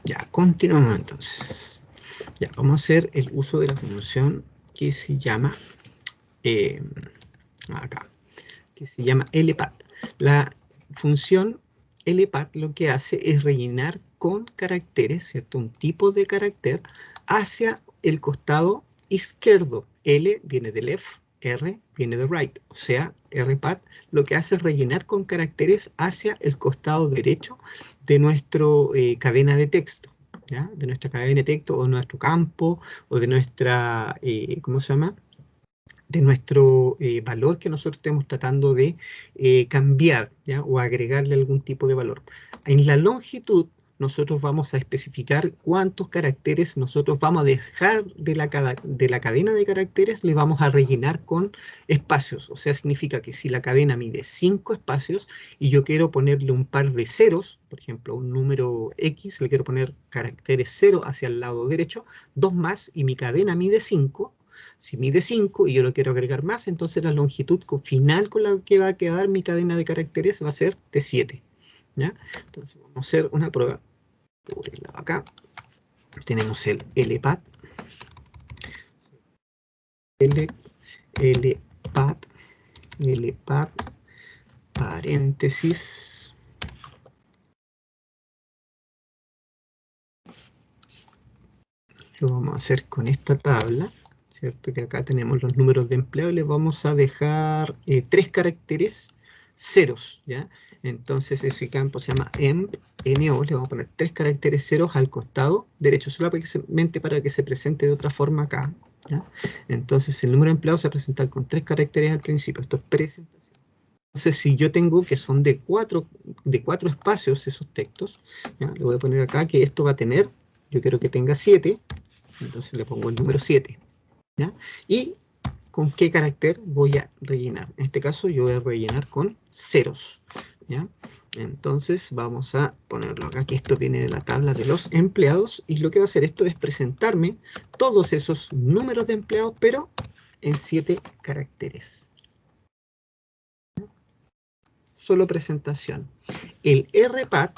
Ya, continuamos entonces. Ya, vamos a hacer el uso de la función que se llama, acá, que se llama lpat. La función lpat lo que hace es rellenar con caracteres, ¿cierto? Un tipo de carácter hacia el costado izquierdo. L viene de left, R viene de right. O sea, rpat lo que hace es rellenar con caracteres hacia el costado derecho de nuestra cadena de texto. ¿Ya? De nuestra cadena de texto o nuestro campo o de nuestra, ¿cómo se llama? De nuestro valor que nosotros estemos tratando de cambiar, ¿ya? O agregarle algún tipo de valor. En la longitud nosotros vamos a especificar cuántos caracteres nosotros vamos a dejar de la cadena de caracteres, le vamos a rellenar con espacios. O sea, significa que si la cadena mide 5 espacios y yo quiero ponerle un par de ceros, por ejemplo, un número X, le quiero poner caracteres 0 hacia el lado derecho, 2 más y mi cadena mide 5. Si mide 5 y yo lo quiero agregar más, entonces la longitud final con la que va a quedar mi cadena de caracteres va a ser de 7. ¿Ya? Entonces vamos a hacer una prueba por el lado acá. Tenemos el lpat, lpat, paréntesis, lo vamos a hacer con esta tabla, ¿cierto? Que acá tenemos los números de empleo y les vamos a dejar 3 caracteres ceros, ¿ya? Entonces ese campo se llama emp, no, le vamos a poner 3 caracteres ceros al costado derecho, solamente para que se presente de otra forma acá, ¿ya? Entonces el número de empleados se va a presentar con 3 caracteres al principio, esto es presentación. Entonces si yo tengo que son de cuatro espacios esos textos, ¿ya? Le voy a poner acá que esto va a tener, yo quiero que tenga 7, entonces le pongo el número 7, ¿ya? Y con qué carácter voy a rellenar. En este caso yo voy a rellenar con ceros, ¿ya? Entonces vamos a ponerlo acá, que esto viene de la tabla de los empleados, y lo que va a hacer esto es presentarme todos esos números de empleados, pero en 7 caracteres. Solo presentación. El rpat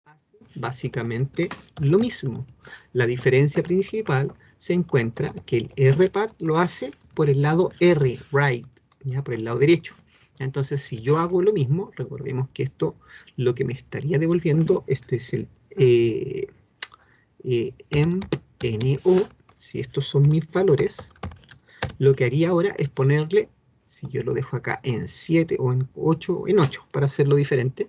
hace básicamente lo mismo. La diferencia principal se encuentra que el rpat lo hace por el lado R, right, ¿ya? Por el lado derecho. Entonces, si yo hago lo mismo, recordemos que esto lo que me estaría devolviendo, este es el no, si estos son mis valores, lo que haría ahora es ponerle, si yo lo dejo acá en 7 o en 8, en 8, para hacerlo diferente,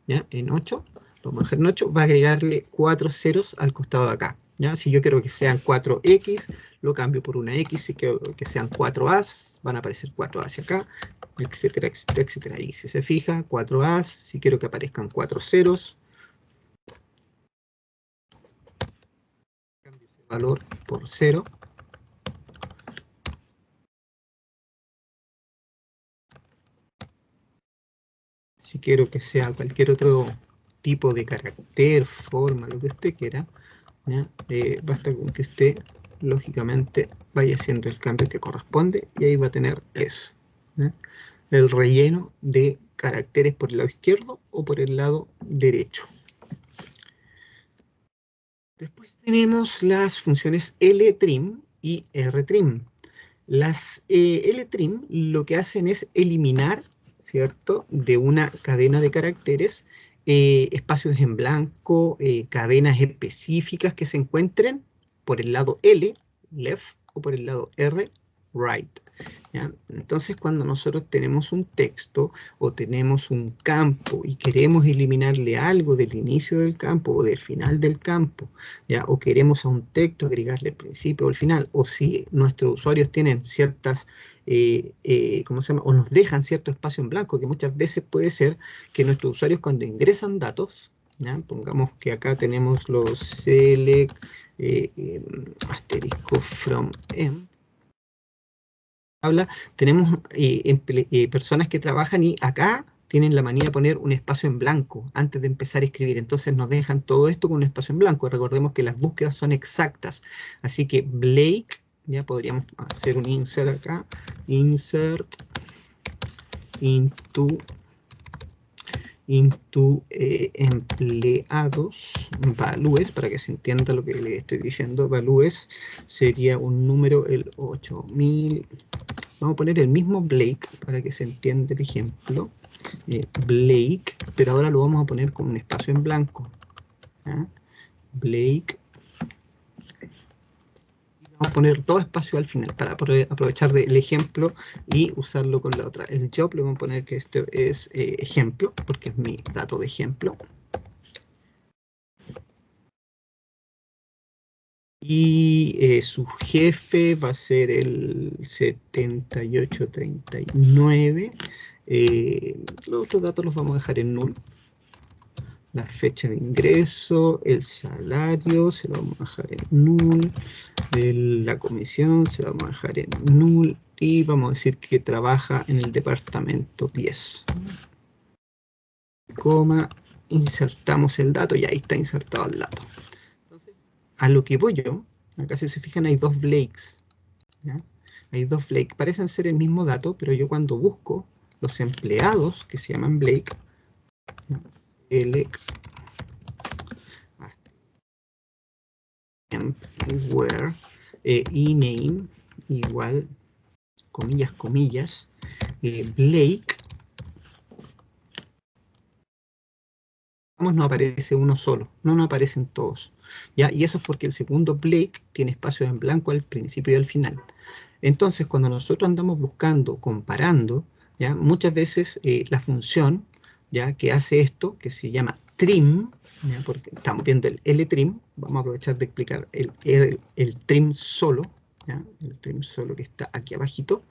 ¿ya? En 8, lo vamos a dejar en 8, va a agregarle 4 ceros al costado de acá, ¿ya? Si yo quiero que sean 4x, lo cambio por una x, si quiero que sean 4as, van a aparecer 4a hacia acá, etcétera, etcétera, etcétera. Y si se fija, 4as, si quiero que aparezcan 4 ceros, cambio ese valor por 0, si quiero que sea cualquier otro tipo de carácter, forma, lo que usted quiera, ¿ya? Basta con que usted, lógicamente, vaya haciendo el cambio que corresponde y ahí va a tener eso, ¿ya? El relleno de caracteres por el lado izquierdo o por el lado derecho. Después tenemos las funciones ltrim y rtrim. Las ltrim lo que hacen es eliminar, ¿cierto?, de una cadena de caracteres espacios en blanco, cadenas específicas que se encuentren por el lado L, left, o por el lado R, right, ¿ya? Entonces cuando nosotros tenemos un texto o tenemos un campo y queremos eliminarle algo del inicio del campo o del final del campo, ¿ya? O queremos a un texto agregarle el principio o el final, o si nuestros usuarios tienen ciertas, ¿cómo se llama? O nos dejan cierto espacio en blanco, que muchas veces puede ser que nuestros usuarios cuando ingresan datos, ¿ya? Pongamos que acá tenemos los select asterisco from m, habla, tenemos personas que trabajan y acá tienen la manía de poner un espacio en blanco antes de empezar a escribir, entonces nos dejan todo esto con un espacio en blanco. Recordemos que las búsquedas son exactas, así que Blake ya podríamos hacer un insert acá, insert into empleados values, para que se entienda lo que le estoy diciendo. Values sería un número, el 8000. Vamos a poner el mismo Blake para que se entienda el ejemplo. Blake, pero ahora lo vamos a poner con un espacio en blanco. ¿Ya? Blake. Vamos a poner dos espacios al final para aprovechar del ejemplo y usarlo con la otra. El job le vamos a poner que este es ejemplo, porque es mi dato de ejemplo. Y su jefe va a ser el 7839. Los otros datos los vamos a dejar en null. La fecha de ingreso, el salario, se lo vamos a dejar en null. La comisión se lo vamos a dejar en null. Y vamos a decir que trabaja en el departamento 10. Coma, insertamos el dato y ahí está insertado el dato. Entonces, a lo que voy yo, acá si se fijan hay dos Blakes. ¿Ya? Hay dos Blake, parecen ser el mismo dato, pero yo cuando busco los empleados que se llaman Blake, select where ename igual, comillas, comillas, Blake, no aparece uno solo, no aparecen todos. ¿Ya? Y eso es porque el segundo Blake tiene espacios en blanco al principio y al final. Entonces, cuando nosotros andamos buscando, comparando, ¿ya? Muchas veces la función, ¿ya? Que hace esto, que se llama trim, ¿ya? Porque estamos viendo el LTrim, vamos a aprovechar de explicar el trim solo, ¿ya? El trim solo que está aquí abajito.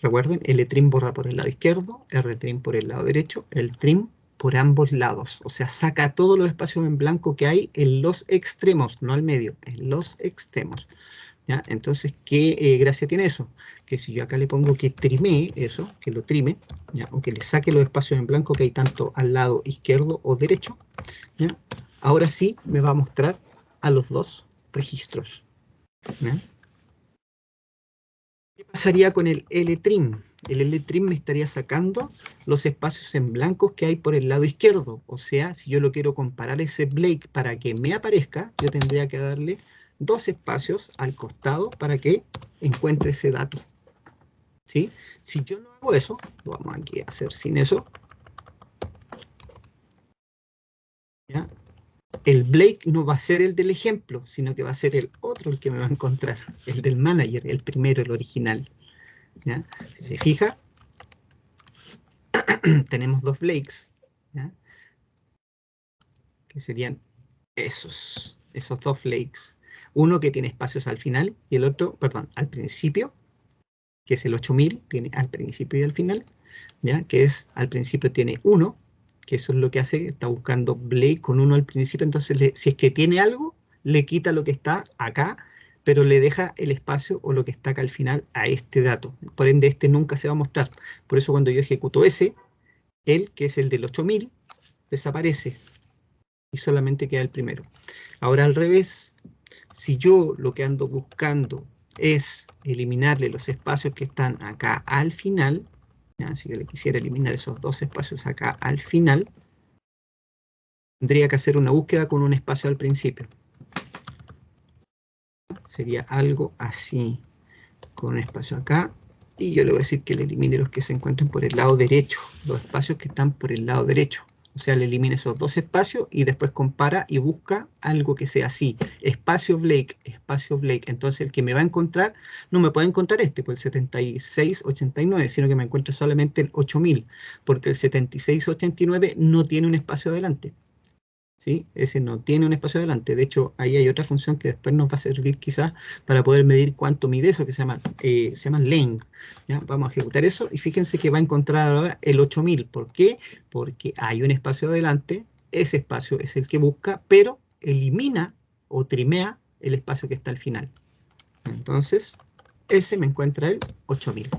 Recuerden, LTrim borra por el lado izquierdo, RTrim por el lado derecho, el trim por ambos lados, o sea, saca todos los espacios en blanco que hay en los extremos, no al medio, en los extremos. ¿Ya? Entonces, ¿qué gracia tiene eso? Que si yo acá le pongo que trimee eso, que lo trime, ¿ya? O que le saque los espacios en blanco que hay tanto al lado izquierdo o derecho, ¿ya? Ahora sí me va a mostrar a los dos registros. ¿Ya? ¿Qué pasaría con el LTrim? El LTrim me estaría sacando los espacios en blancos que hay por el lado izquierdo. O sea, si yo lo quiero comparar ese Blake para que me aparezca, yo tendría que darle dos espacios al costado para que encuentre ese dato. ¿Sí? Si yo no hago eso, lo vamos aquí a hacer sin eso. ¿Ya? El Blake no va a ser el del ejemplo, sino que va a ser el otro el que me va a encontrar, el del manager, el primero, el original. ¿Ya? Si se fija, tenemos dos Blakes, ¿ya? Que serían esos dos Blakes. Uno que tiene espacios al final y el otro, perdón, al principio, que es el 8000, tiene al principio y al final, ¿ya? Que es al principio tiene 1, que eso es lo que hace, está buscando Blake con 1 al principio, entonces si es que tiene algo, le quita lo que está acá, pero le deja el espacio o lo que está acá al final a este dato. Por ende, este nunca se va a mostrar. Por eso cuando yo ejecuto ese, el que es el del 8000, desaparece y solamente queda el primero. Ahora al revés, si yo lo que ando buscando es eliminarle los espacios que están acá al final, ¿ya? Si yo le quisiera eliminar esos dos espacios acá al final, tendría que hacer una búsqueda con un espacio al principio. Sería algo así, con un espacio acá, y yo le voy a decir que le elimine los que se encuentren por el lado derecho, los espacios que están por el lado derecho. O sea, le elimina esos dos espacios y después compara y busca algo que sea así. Espacio Blake, espacio Blake. Entonces el que me va a encontrar, no me puede encontrar pues el 7689, sino que me encuentra solamente el 8000, porque el 7689 no tiene un espacio adelante. ¿Sí? Ese no tiene un espacio adelante. De hecho, ahí hay otra función que después nos va a servir quizás para poder medir cuánto mide eso, que se llama len. ¿Ya? Vamos a ejecutar eso y fíjense que va a encontrar ahora el 8000. ¿Por qué? Porque hay un espacio adelante, ese espacio es el que busca, pero elimina o trimea el espacio que está al final. Entonces, ese me encuentra el 8000.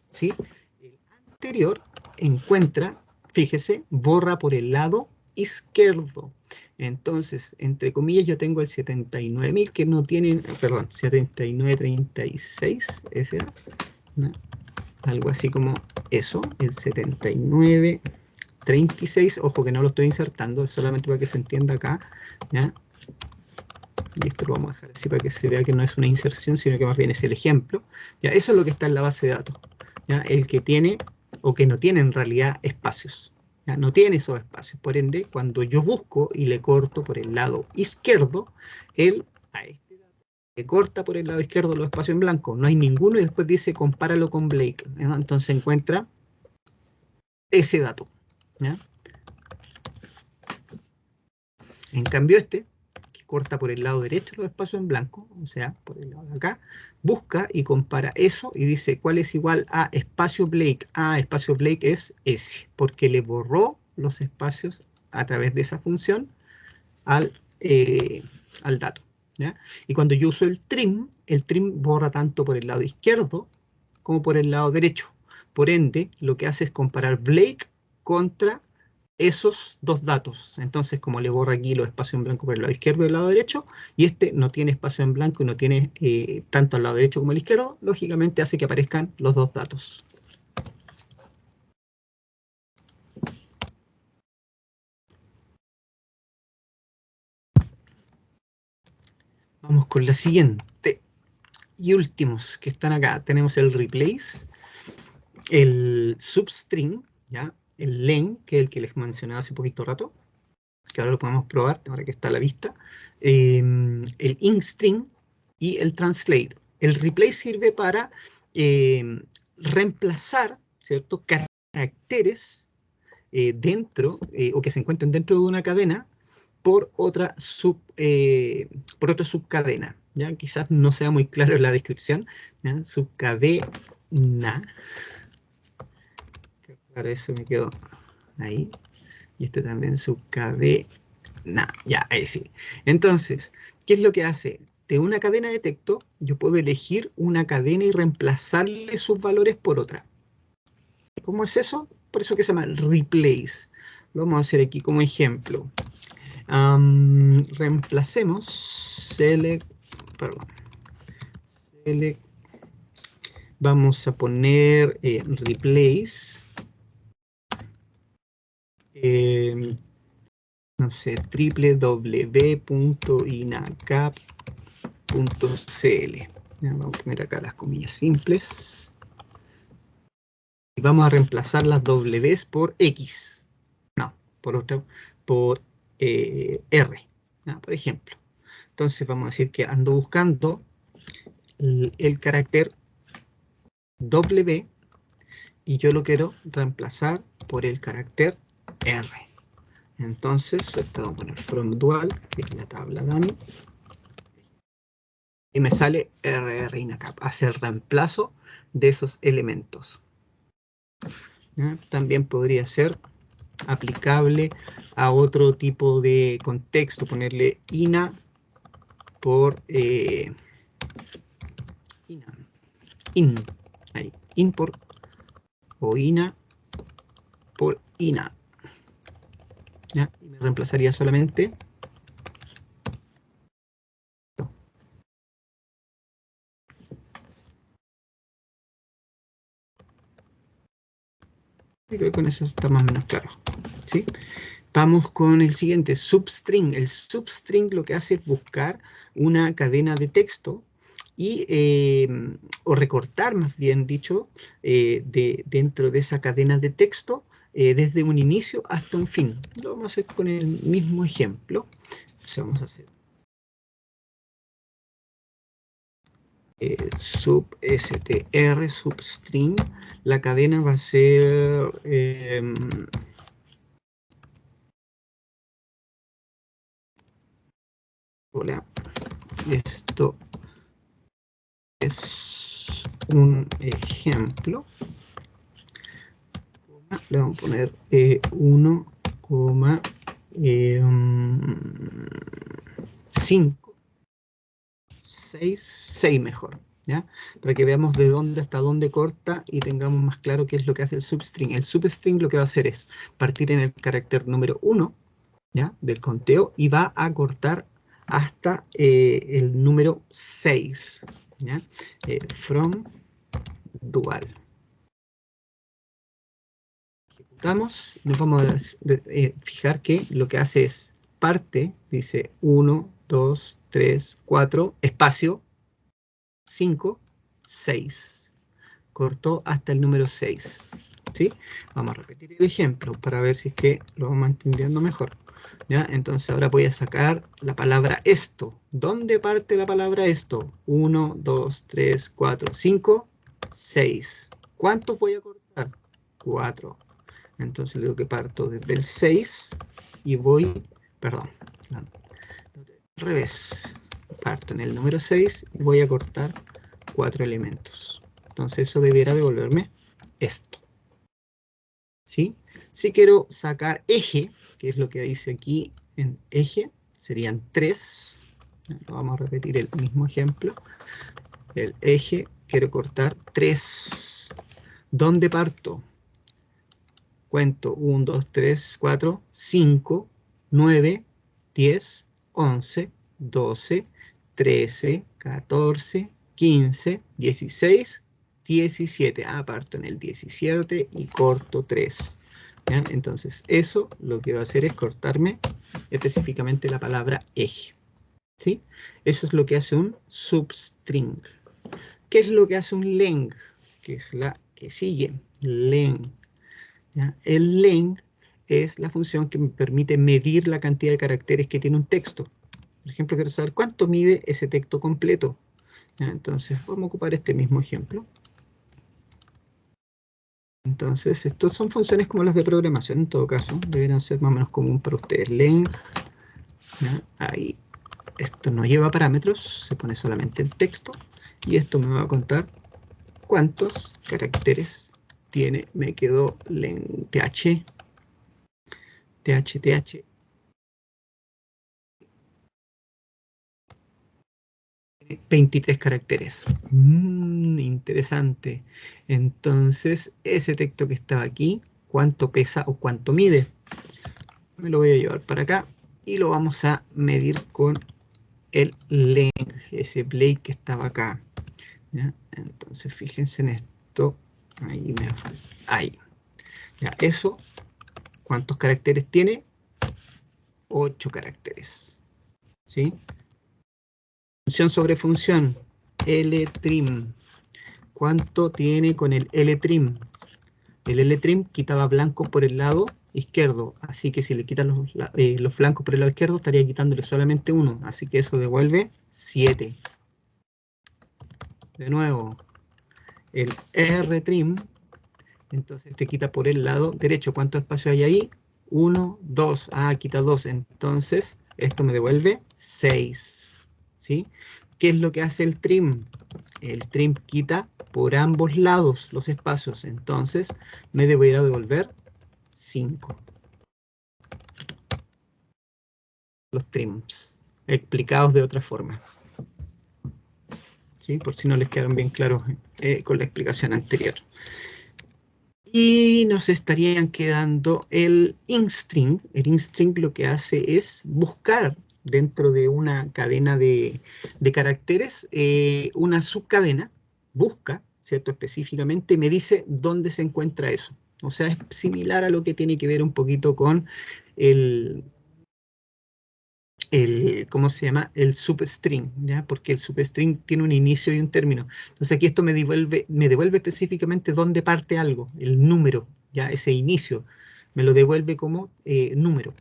¿Sí? El anterior encuentra, fíjese, borra por el lado izquierdo. Entonces, entre comillas, yo tengo el 79.000 que no tienen, perdón, 7936, ese era, ¿no? Algo así como eso, el 7936, ojo que no lo estoy insertando, es solamente para que se entienda acá, ¿ya? Y esto lo vamos a dejar así para que se vea que no es una inserción, sino que más bien es el ejemplo. ¿Ya? Eso es lo que está en la base de datos. ¿Ya? El que tiene o que no tiene en realidad espacios. ¿Ya? No tiene esos espacios. Por ende, cuando yo busco y le corto por el lado izquierdo, él a este dato le corta por el lado izquierdo los espacios en blanco. No hay ninguno y después dice compáralo con Blake. ¿Ya? Entonces encuentra ese dato. ¿Ya? En cambio este, que corta por el lado derecho los espacios en blanco, o sea, por el lado de acá, busca y compara eso y dice cuál es igual a espacio Blake. Ah, espacio Blake es ese, porque le borró los espacios a través de esa función al, al dato. ¿Ya? Y cuando yo uso el trim borra tanto por el lado izquierdo como por el lado derecho. Por ende, lo que hace es comparar Blake contra esos dos datos. Entonces, como le borra aquí los espacios en blanco por el lado izquierdo y el lado derecho, y este no tiene espacio en blanco y no tiene tanto al lado derecho como al izquierdo, lógicamente hace que aparezcan los dos datos. Vamos con la siguiente. Y últimos que están acá. Tenemos el replace, el substring, ¿ya? El len, que es el que les mencionaba hace poquito rato, que ahora lo podemos probar, ahora que está a la vista, el instring y el translate. El replace sirve para reemplazar, ¿cierto?, caracteres dentro, o que se encuentren dentro de una cadena por otra subcadena. ¿Ya? Quizás no sea muy claro en la descripción. ¿Ya? Subcadena. Claro, eso me quedó ahí. Y este también subcadena. Ya, ahí sí. Entonces, ¿qué es lo que hace? De una cadena de texto, yo puedo elegir una cadena y reemplazarle sus valores por otra. ¿Cómo es eso? Por eso que se llama replace. Lo vamos a hacer aquí como ejemplo. Reemplacemos select, perdón, select, vamos a poner replace, no sé, www.inacap.cl. Vamos a poner acá las comillas simples. Y vamos a reemplazar las Ws por X. No, por otra, por R, ¿no? Por ejemplo. Entonces vamos a decir que ando buscando el carácter W y yo lo quiero reemplazar por el carácter R. Entonces, esto vamos a poner from dual, que es la tabla Dani, y me sale RR inacap, hace el reemplazo de esos elementos. ¿Ya? También podría ser aplicable a otro tipo de contexto, ponerle ina por ahí, in por o ina por ina. ¿Ya? Y me reemplazaría solamente esto. Y creo que con eso está más o menos claro. ¿Sí? Vamos con el siguiente, substring. El substring lo que hace es buscar una cadena de texto y, o recortar, más bien dicho, dentro de esa cadena de texto desde un inicio hasta un fin. Lo vamos a hacer con el mismo ejemplo. Entonces vamos a hacer substr, substring. La cadena va a ser... hola, esto es un ejemplo. Le vamos a poner 1,5, 6 mejor, ¿ya? Para que veamos de dónde hasta dónde corta y tengamos más claro qué es lo que hace el substring. El substring lo que va a hacer es partir en el carácter número 1 ¿ya? Del conteo, y va a cortar hasta el número 6, ¿ya? From dual. Ejecutamos, nos vamos a fijar que lo que hace es parte, dice 1, 2, 3, 4, espacio, 5, 6. Cortó hasta el número 6. ¿Sí? Vamos a repetir el ejemplo para ver si es que lo vamos entendiendo mejor. ¿Ya? Entonces ahora voy a sacar la palabra esto. ¿Dónde parte la palabra esto? 1, 2, 3, 4, 5, 6. ¿Cuántos voy a cortar? 4. Entonces le digo que parto desde el 6 y voy, perdón, al revés. Parto en el número 6 y voy a cortar 4 elementos. Entonces eso debiera devolverme esto. ¿Sí? Si quiero sacar eje, que es lo que dice aquí en eje, serían 3. Vamos a repetir el mismo ejemplo. El eje, quiero cortar 3. ¿Dónde parto? Cuento 1, 2, 3, 4, 5, 9, 10, 11, 12, 13, 14, 15, 16, 17. Parto en el 17 y corto 3. ¿Ya? Entonces eso lo que va a hacer es cortarme específicamente la palabra eje. ¿Sí? Eso es lo que hace un substring. ¿Qué es lo que hace un len? Que es la que sigue. Len. ¿Ya? El len es la función que me permite medir la cantidad de caracteres que tiene un texto. Por ejemplo, quiero saber cuánto mide ese texto completo. ¿Ya? Entonces, vamos a ocupar este mismo ejemplo. Entonces, estos son funciones como las de programación, en todo caso. Deberían ser más o menos común para ustedes. Len, ¿ya? Ahí, esto no lleva parámetros, se pone solamente el texto. Y esto me va a contar cuántos caracteres tiene. Me quedó len, th, 23 caracteres. Interesante. Entonces, ese texto que estaba aquí, ¿cuánto pesa o cuánto mide? Me lo voy a llevar para acá y lo vamos a medir con el len, ese play que estaba acá. ¿Ya? Entonces, fíjense en esto. Ahí me falta. Ahí. Ya, eso, ¿cuántos caracteres tiene? 8 caracteres. ¿Sí? Función sobre función. Ltrim. ¿Cuánto tiene con el Ltrim? El Ltrim quitaba blancos por el lado izquierdo, así que si le quitan los blancos por el lado izquierdo, estaría quitándole solamente uno, así que eso devuelve 7. De nuevo, el Rtrim, entonces te quita por el lado derecho. ¿Cuánto espacio hay ahí? 1, 2. Quita 2, entonces esto me devuelve 6. ¿Sí? ¿Qué es lo que hace el trim? El trim quita por ambos lados los espacios, entonces me debería devolver 5. Los trims, explicados de otra forma. ¿Sí? Por si no les quedaron bien claros con la explicación anterior. Y nos estarían quedando el instring. El instring lo que hace es buscar dentro de una cadena de caracteres, una subcadena, busca, ¿cierto? Específicamente me dice dónde se encuentra eso. O sea, es similar a lo que tiene que ver un poquito con ¿cómo se llama? El substring, ¿ya? Porque el substring tiene un inicio y un término. Entonces aquí esto me devuelve específicamente dónde parte algo, el número, ¿ya? Ese inicio, me lo devuelve como número.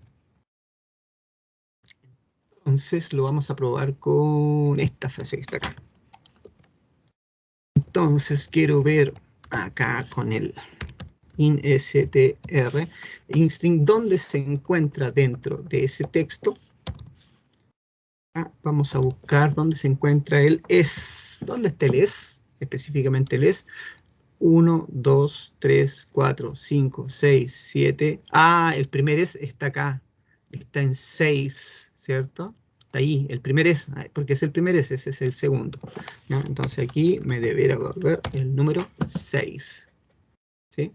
Entonces lo vamos a probar con esta frase que está acá. Entonces quiero ver acá con el instr, instring, dónde se encuentra dentro de ese texto. Vamos a buscar dónde se encuentra el es. ¿Dónde está el es? Específicamente el es. 1, 2, 3, 4, 5, 6, 7. El primer es está acá. Está en 6, ¿cierto? Está ahí, el primer es, porque es el primer es, ese es el segundo. ¿No? Entonces aquí me debería volver el número 6. ¿Sí?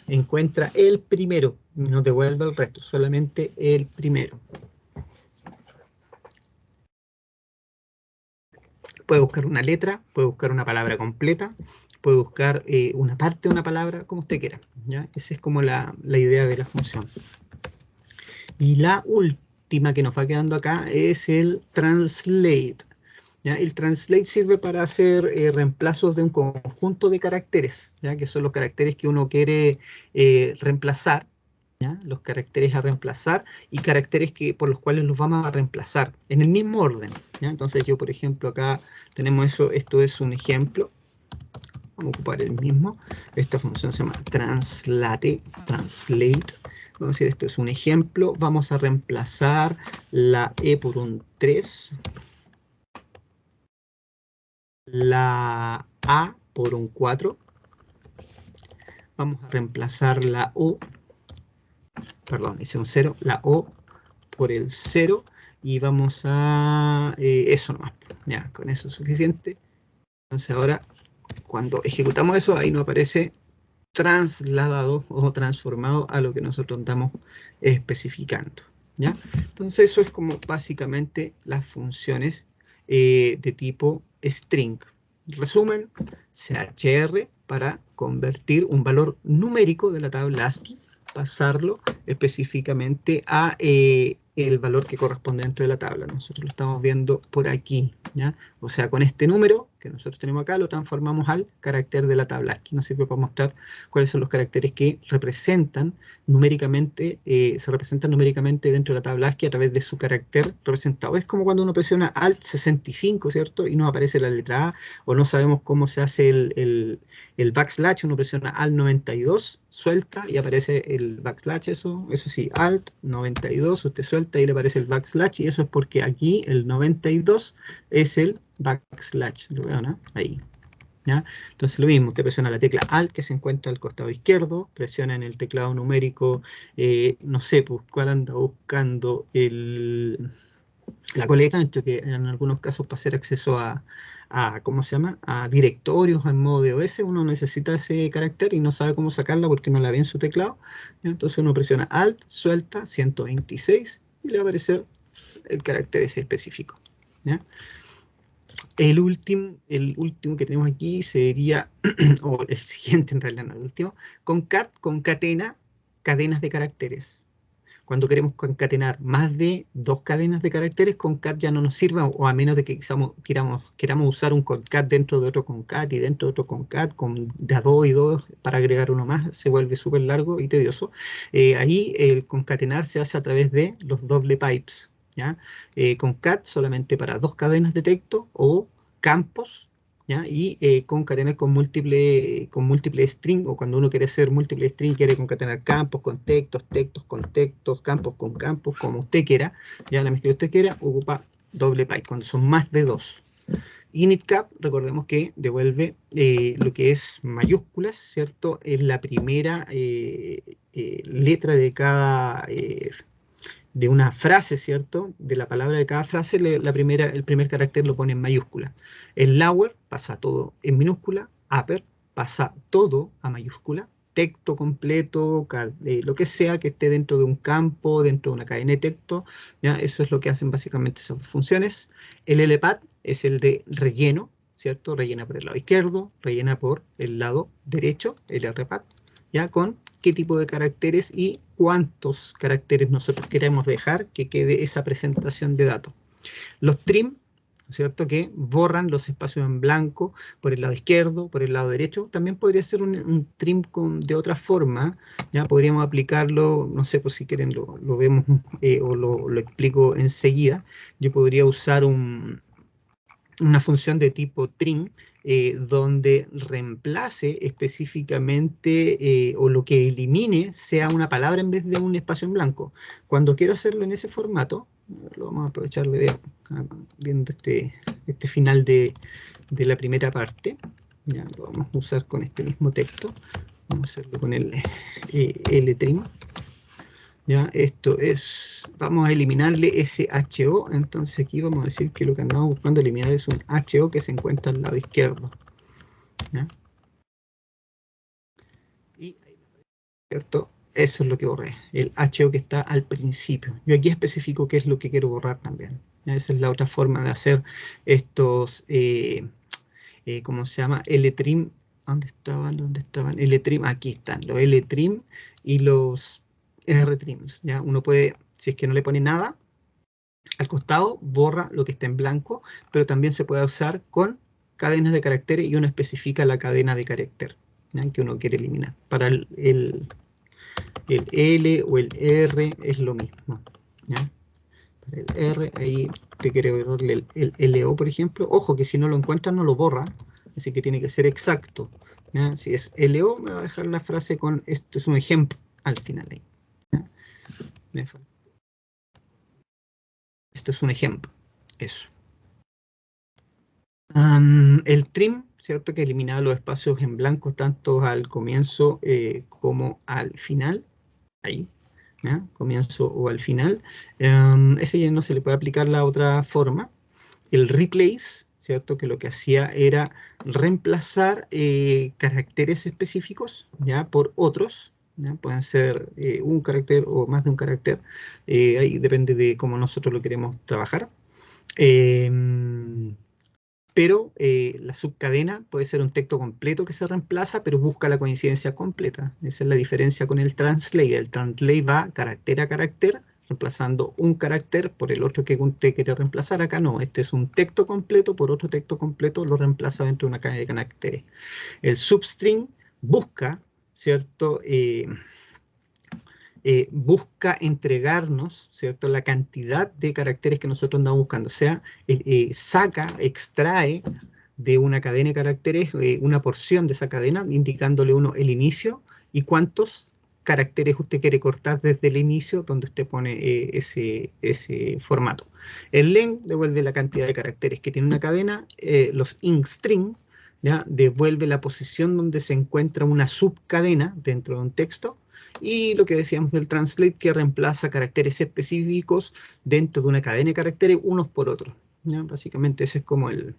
Encuentra el primero. nos devuelve el resto, solamente el primero. Puede buscar una letra, puede buscar una palabra completa, puede buscar una parte de una palabra, como usted quiera, ¿ya? Esa es como la idea de la función. Y la última que nos va quedando acá es el translate. ¿Ya? El translate sirve para hacer reemplazos de un conjunto de caracteres, ¿ya? Que son los caracteres que uno quiere reemplazar, ¿ya? Los caracteres a reemplazar y caracteres por los cuales los vamos a reemplazar en el mismo orden, ¿ya? Entonces yo, por ejemplo, acá tenemos eso, esto es un ejemplo. Vamos a ocupar el mismo. Esta función se llama translate. Vamos a decir, esto es un ejemplo. Vamos a reemplazar la E por un 3. La A por un 4. Vamos a reemplazar la O. Perdón, hice un 0. La O por el 0. Y vamos a... eso nomás. Ya, con eso es suficiente. Entonces ahora, cuando ejecutamos eso, ahí nos aparece trasladado o transformado a lo que nosotros estamos especificando, ¿ya? Entonces eso es como básicamente las funciones de tipo string. Resumen, CHR para convertir un valor numérico de la tabla ASCII, pasarlo específicamente a el valor que corresponde dentro de la tabla. Nosotros lo estamos viendo por aquí, ¿ya? O sea, con este número que nosotros tenemos acá, lo transformamos al carácter de la tabla ASCII. Nos sirve para mostrar cuáles son los caracteres que representan numéricamente, se representan numéricamente dentro de la tabla ASCII a través de su carácter representado. Es como cuando uno presiona Alt 65, ¿cierto? Y nos aparece la letra A, o no sabemos cómo se hace el backslash, uno presiona Alt 92, suelta y aparece el backslash, eso sí, Alt 92, usted suelta y le aparece el backslash, y eso es porque aquí el 92 es el backslash, lo veo, ¿no? Ahí. ¿Ya? Entonces lo mismo, usted presiona la tecla Alt que se encuentra al costado izquierdo, presiona en el teclado numérico, no sé, pues cuál anda buscando la coleta, que en algunos casos para hacer acceso ¿cómo se llama? A directorios en modo DOS, uno necesita ese carácter y no sabe cómo sacarla porque no la ve en su teclado, ¿ya? Entonces uno presiona Alt, suelta 126 y le va a aparecer el carácter ese específico, ¿ya? El último que tenemos aquí sería, o el siguiente en realidad, no el último, concat, concatena cadenas de caracteres. Cuando queremos concatenar más de 2 cadenas de caracteres, concat ya no nos sirve, o a menos de que queramos usar un concat dentro de otro concat y dentro de otro concat, con de a 2 y 2 para agregar uno más, se vuelve súper largo y tedioso. Ahí el concatenar se hace a través de los doble pipes, ¿ya? Concat solamente para 2 cadenas de texto o campos, ¿ya? Y concatenar con múltiple string, o cuando uno quiere hacer múltiple string, quiere concatenar campos con textos, textos con textos, campos con campos, como usted quiera, ya la mezcla que usted quiera, ocupa doble pipe, cuando son más de 2. Initcap, recordemos que devuelve lo que es mayúsculas, ¿cierto? Es la primera letra de cada de una frase, ¿cierto? De la palabra de cada frase, el primer carácter lo pone en mayúscula. El lower pasa todo en minúscula, upper pasa todo a mayúscula, texto completo, lo que sea que esté dentro de un campo, dentro de una cadena de texto, ¿ya? Eso es lo que hacen básicamente esas dos funciones. El LPAT es el de relleno, ¿cierto? Rellena por el lado izquierdo, rellena por el lado derecho, el RPAT, ¿ya? Con qué tipo de caracteres y cuántos caracteres nosotros queremos dejar que quede esa presentación de datos. Los trim, ¿cierto? Que borran los espacios en blanco por el lado izquierdo, por el lado derecho. También podría ser un trim de otra forma, ¿ya? Podríamos aplicarlo, no sé, pues si quieren lo vemos o lo explico enseguida. Yo podría usar una función de tipo trim, donde reemplace específicamente o lo que elimine sea una palabra en vez de un espacio en blanco. Cuando quiero hacerlo en ese formato, lo vamos a aprovechar viendo este final de la primera parte, ya lo vamos a usar con este mismo texto, vamos a hacerlo con el LTrim. Ya, esto es, vamos a eliminarle ese HO, entonces aquí vamos a decir que lo que andamos buscando eliminar es un HO que se encuentra al lado izquierdo. ¿Ya? Y, ¿cierto? Eso es lo que borré, el HO que está al principio. Yo aquí especifico qué es lo que quiero borrar también. Esa es la otra forma de hacer estos, ¿cómo se llama? L-trim. ¿Dónde estaban? ¿Dónde estaban? L-trim, aquí están, los L-trim y los R-trims. ¿Ya? Uno puede, si es que no le pone nada al costado, borra lo que está en blanco, pero también se puede usar con cadenas de caracteres y uno especifica la cadena de carácter, ¿ya? Que uno quiere eliminar. Para el L o el R es lo mismo, ¿ya? Para el R, ahí te quiere borrarle el LO, por ejemplo. Ojo que si no lo encuentras no lo borra, así que tiene que ser exacto, ¿ya? Si es LO, me va a dejar la frase con esto es un ejemplo al final ahí, ¿ya? Esto es un ejemplo, eso. El trim, ¿cierto? Que eliminaba los espacios en blanco tanto al comienzo como al final, ahí, ¿ya? Comienzo o al final. Ese ya no se le puede aplicar la otra forma. El replace, ¿cierto? Que lo que hacía era reemplazar caracteres específicos, ¿ya? Por otros, ¿ya? Pueden ser un carácter o más de un carácter, ahí depende de cómo nosotros lo queremos trabajar. Em, pero la subcadena puede ser un texto completo que se reemplaza, pero busca la coincidencia completa. Esa es la diferencia con el translate. El translate va carácter a carácter, reemplazando un carácter por el otro que usted quiere reemplazar. Acá no, este es un texto completo por otro texto completo, lo reemplaza dentro de una cadena de caracteres. El substring busca, ¿cierto? Busca entregarnos, ¿cierto? La cantidad de caracteres que nosotros andamos buscando. O sea, saca, extrae de una cadena de caracteres una porción de esa cadena, indicándole uno el inicio y cuántos caracteres usted quiere cortar desde el inicio donde usted pone ese formato. El len devuelve la cantidad de caracteres que tiene una cadena, los int string, ¿ya? Devuelve la posición donde se encuentra una subcadena dentro de un texto, y lo que decíamos del translate, que reemplaza caracteres específicos dentro de una cadena de caracteres unos por otros, ¿ya? Básicamente ese es como el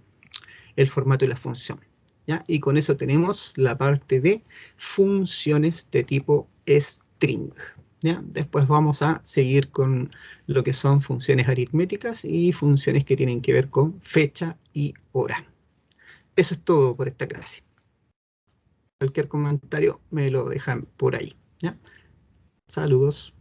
formato y la función, ¿ya? Y con eso tenemos la parte de funciones de tipo string, ¿ya? Después vamos a seguir con lo que son funciones aritméticas y funciones que tienen que ver con fecha y hora. Eso es todo por esta clase. Cualquier comentario me lo dejan por ahí, ¿ya? Saludos.